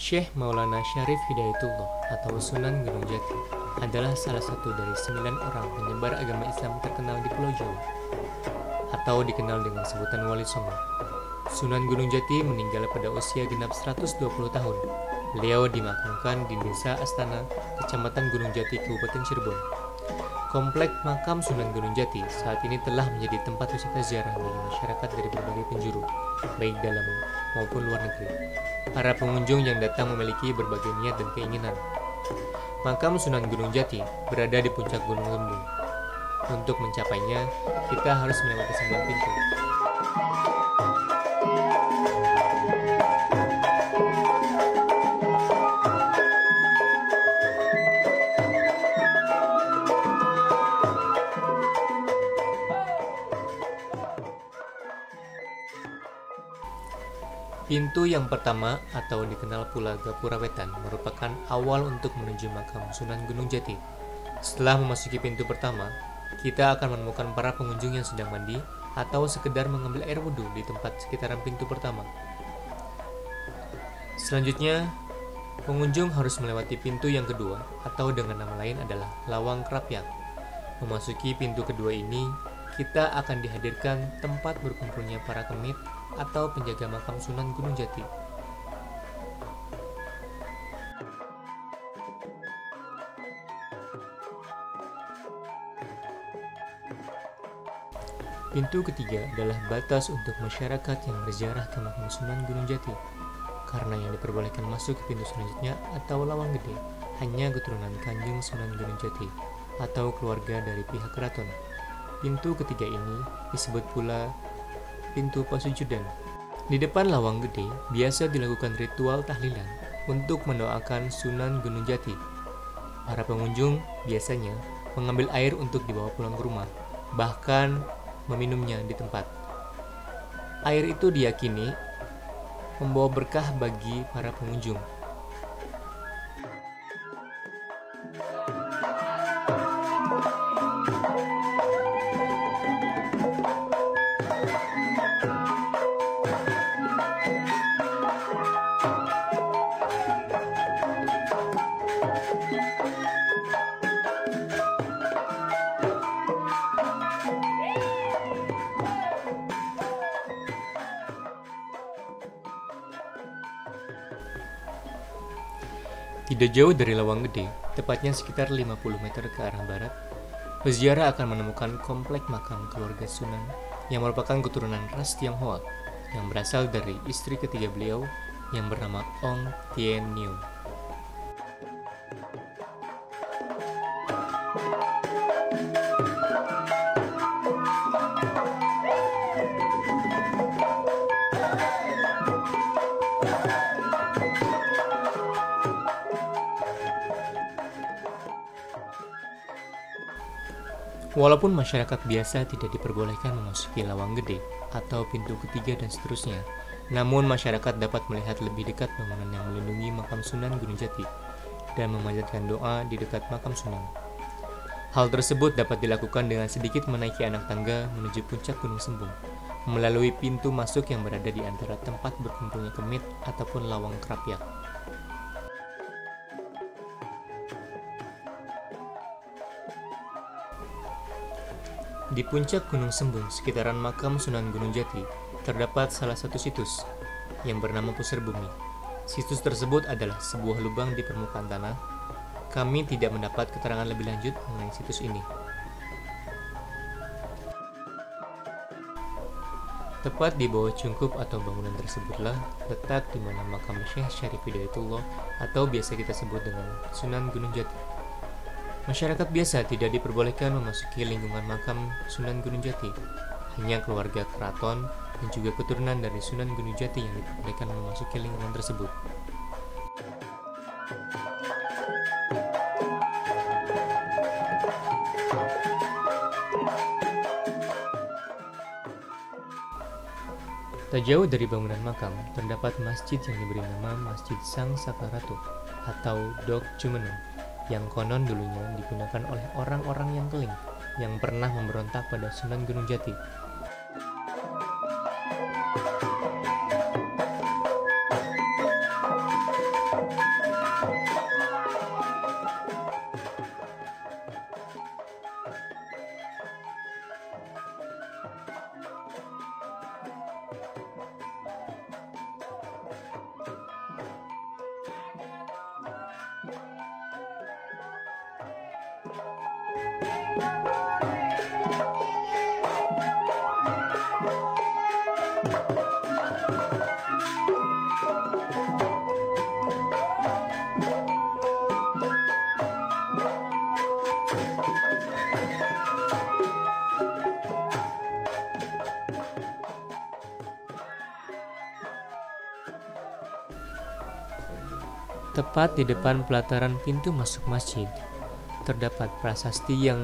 Syekh Maulana Syarif Hidayatullah atau Sunan Gunung Jati adalah salah satu dari 9 orang penyebar agama Islam terkenal di Pulau Jawa, atau dikenal dengan sebutan Wali Songo. Sunan Gunung Jati meninggal pada usia genap 120 tahun. Beliau dimakamkan di Desa Astana, Kecamatan Gunung Jati, Kabupaten Cirebon. Komplek makam Sunan Gunung Jati saat ini telah menjadi tempat wisata ziarah bagi masyarakat dari berbagai penjuru, baik dalam maupun luar negeri. Para pengunjung yang datang memiliki berbagai niat dan keinginan. Makam Sunan Gunung Jati berada di puncak Gunung Lembung. Untuk mencapainya, kita harus melewati 9 pintu. Pintu yang pertama atau dikenal pula Gapura Wetan merupakan awal untuk menuju makam Sunan Gunung Jati. Setelah memasuki pintu pertama, kita akan menemukan para pengunjung yang sedang mandi atau sekedar mengambil air wudhu di tempat sekitaran pintu pertama. Selanjutnya, pengunjung harus melewati pintu yang kedua atau dengan nama lain adalah Lawang Krapyak. Memasuki pintu kedua ini, kita akan dihadirkan tempat berkumpulnya para kemit atau penjaga makam Sunan Gunung Jati. Pintu ketiga adalah batas untuk masyarakat yang berziarah ke makam Sunan Gunung Jati, karena yang diperbolehkan masuk ke pintu selanjutnya atau Lawang Gede hanya keturunan Kanjeng Sunan Gunung Jati atau keluarga dari pihak keraton. Pintu ketiga ini disebut pula pintu pasujudan. Di depan Lawang Gede biasa dilakukan ritual tahlilan untuk mendoakan Sunan Gunung Jati. Para pengunjung biasanya mengambil air untuk dibawa pulang ke rumah, bahkan meminumnya di tempat. Air itu diyakini membawa berkah bagi para pengunjung. Tidak jauh dari Lawang Gede, tepatnya sekitar 50 meter ke arah barat, peziarah akan menemukan komplek makam keluarga Sunan yang merupakan keturunan ras Tionghoa yang berasal dari istri ketiga beliau yang bernama Ong Tien Niu. Walaupun masyarakat biasa tidak diperbolehkan memasuki Lawang Gede atau pintu ketiga dan seterusnya, namun masyarakat dapat melihat lebih dekat bangunan yang melindungi makam Sunan Gunung Jati dan memanjatkan doa di dekat makam Sunan. Hal tersebut dapat dilakukan dengan sedikit menaiki anak tangga menuju puncak Gunung Sembung, melalui pintu masuk yang berada di antara tempat berkumpulnya kemit ataupun Lawang Krapyak. Di puncak Gunung Sembung, sekitaran makam Sunan Gunung Jati, terdapat salah satu situs yang bernama Pusar Bumi. Situs tersebut adalah sebuah lubang di permukaan tanah. Kami tidak mendapat keterangan lebih lanjut mengenai situs ini. Tepat di bawah cungkup atau bangunan tersebutlah letak di mana makam Syekh Syarif Hidayatullah atau biasa kita sebut dengan Sunan Gunung Jati. Masyarakat biasa tidak diperbolehkan memasuki lingkungan makam Sunan Gunung Jati. Hanya keluarga keraton dan juga keturunan dari Sunan Gunung Jati yang diperbolehkan memasuki lingkungan tersebut. Tak jauh dari bangunan makam, terdapat masjid yang diberi nama Masjid Sang Saka Ratu atau Dok Jumeneng, yang konon dulunya digunakan oleh orang-orang yang keling yang pernah memberontak pada Sunan Gunung Jati. Tepat di depan pelataran pintu masuk masjid, terdapat prasasti yang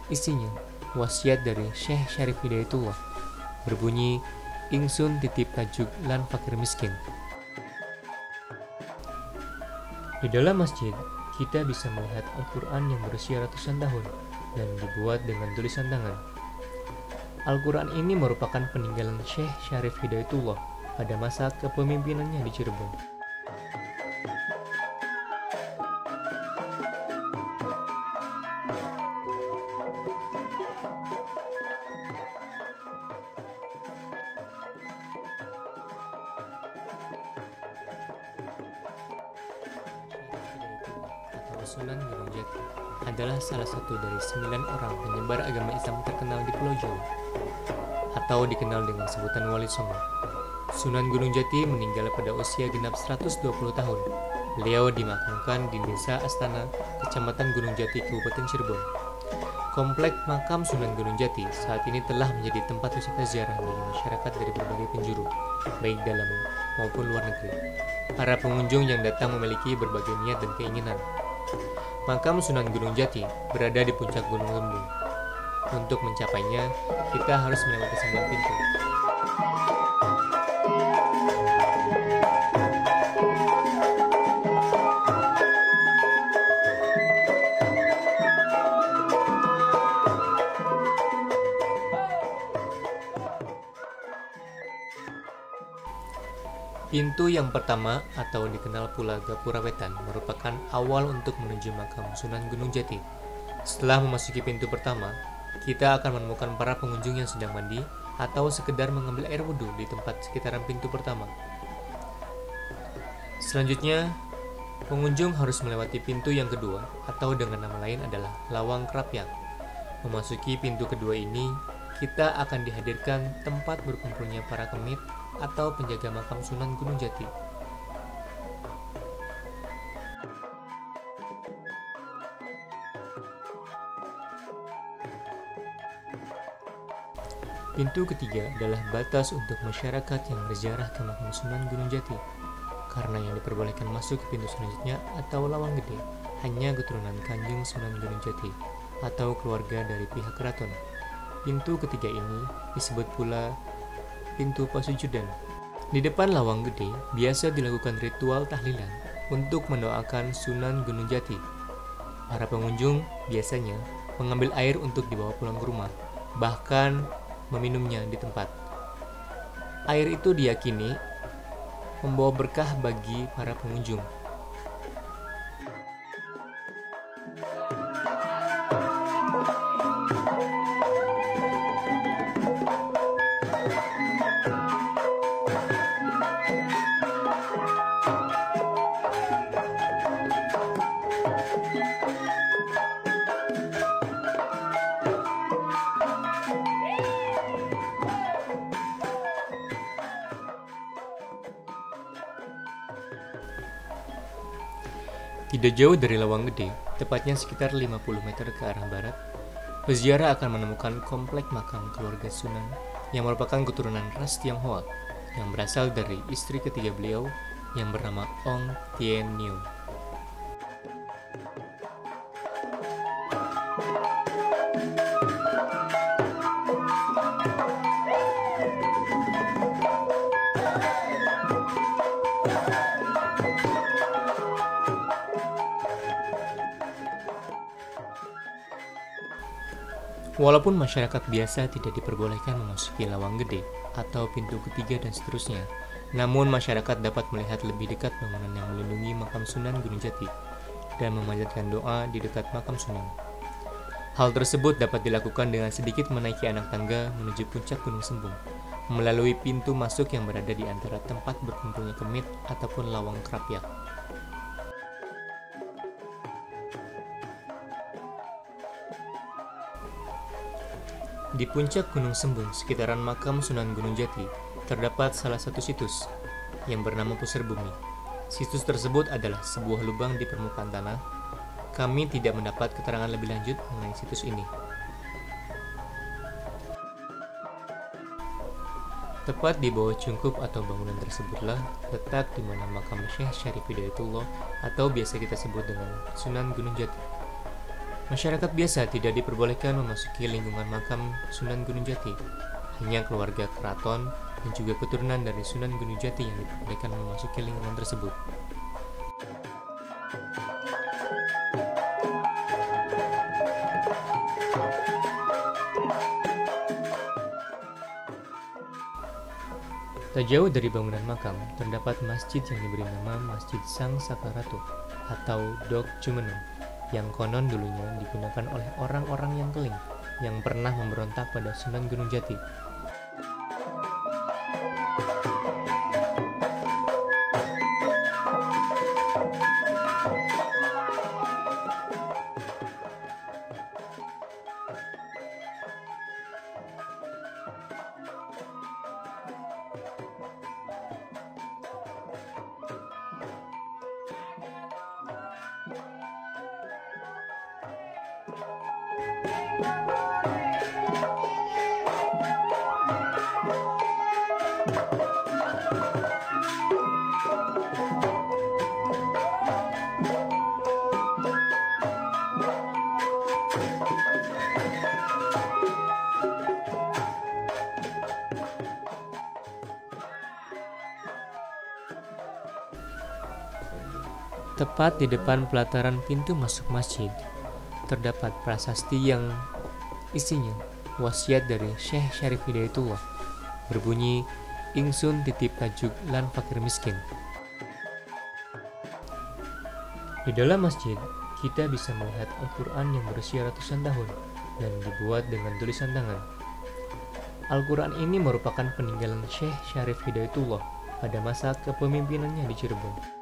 isinya wasiat dari Syekh Syarif Hidayatullah, berbunyi, "Ingsun titip tajuk lan fakir miskin." Di dalam masjid, kita bisa melihat Al-Quran yang berusia ratusan tahun dan dibuat dengan tulisan tangan. Al-Quran ini merupakan peninggalan Syekh Syarif Hidayatullah pada masa kepemimpinannya di Cirebon. Sunan Gunung Jati adalah salah satu dari 9 orang penyebar agama Islam terkenal di Pulau Jawa, atau dikenal dengan sebutan Wali Songo. Sunan Gunung Jati meninggal pada usia genap 120 tahun. Beliau dimakamkan di Desa Astana, Kecamatan Gunung Jati, Kabupaten Cirebon. Komplek makam Sunan Gunung Jati saat ini telah menjadi tempat wisata ziarah bagi masyarakat dari berbagai penjuru, baik dalam maupun luar negeri. Para pengunjung yang datang memiliki berbagai niat dan keinginan. Makam Sunan Gunung Jati berada di puncak Gunung Lembung. Untuk mencapainya, kita harus melewati 9 pintu. Pintu yang pertama atau dikenal pula Gapura Wetan merupakan awal untuk menuju makam Sunan Gunung Jati. Setelah memasuki pintu pertama, kita akan menemukan para pengunjung yang sedang mandi atau sekedar mengambil air wudhu di tempat sekitaran pintu pertama. Selanjutnya, pengunjung harus melewati pintu yang kedua atau dengan nama lain adalah Lawang Krapyak. Memasuki pintu kedua ini, kita akan dihadirkan tempat berkumpulnya para kemit atau penjaga makam Sunan Gunung Jati. Pintu ketiga adalah batas untuk masyarakat yang berziarah ke makam Sunan Gunung Jati, karena yang diperbolehkan masuk ke pintu selanjutnya atau Lawang Gede hanya keturunan Kanjeng Sunan Gunung Jati atau keluarga dari pihak keraton. Pintu ketiga ini disebut pula pintu pasujudan. Di depan Lawang Gede biasa dilakukan ritual tahlilan untuk mendoakan Sunan Gunung Jati. Para pengunjung biasanya mengambil air untuk dibawa pulang ke rumah, bahkan meminumnya di tempat. Air itu diyakini membawa berkah bagi para pengunjung. Tidak jauh dari Lawang Gede, tepatnya sekitar 50 meter ke arah barat, peziarah akan menemukan komplek makam keluarga Sunan yang merupakan keturunan ras Tionghoa yang berasal dari istri ketiga beliau yang bernama Ong Tien Niu. Walaupun masyarakat biasa tidak diperbolehkan memasuki Lawang Gede atau pintu ketiga dan seterusnya, namun masyarakat dapat melihat lebih dekat bangunan yang melindungi makam Sunan Gunung Jati dan memanjatkan doa di dekat makam Sunan. Hal tersebut dapat dilakukan dengan sedikit menaiki anak tangga menuju puncak Gunung Sembung, melalui pintu masuk yang berada di antara tempat berkumpulnya kemit ataupun Lawang Krapyak. Di puncak Gunung Sembung, sekitaran makam Sunan Gunung Jati, terdapat salah satu situs yang bernama Pusar Bumi. Situs tersebut adalah sebuah lubang di permukaan tanah. Kami tidak mendapat keterangan lebih lanjut mengenai situs ini. Tepat di bawah cungkup atau bangunan tersebutlah letak di mana makam Syekh Syarif Hidayatullah atau biasa kita sebut dengan Sunan Gunung Jati. Masyarakat biasa tidak diperbolehkan memasuki lingkungan makam Sunan Gunung Jati. Hanya keluarga keraton dan juga keturunan dari Sunan Gunung Jati yang diperbolehkan memasuki lingkungan tersebut. Tak jauh dari bangunan makam, terdapat masjid yang diberi nama Masjid Sang Saka Ratu atau Dok Jumeneng, yang konon dulunya digunakan oleh orang-orang yang keling yang pernah memberontak pada Sunan Gunung Jati. Tepat di depan pelataran pintu masuk masjid, terdapat prasasti yang isinya wasiat dari Syekh Syarif Hidayatullah, berbunyi, "Ingsun titip tajuk lan fakir miskin." Di dalam masjid, kita bisa melihat Al-Quran yang berusia ratusan tahun dan dibuat dengan tulisan tangan. Al-Quran ini merupakan peninggalan Syekh Syarif Hidayatullah pada masa kepemimpinannya di Cirebon.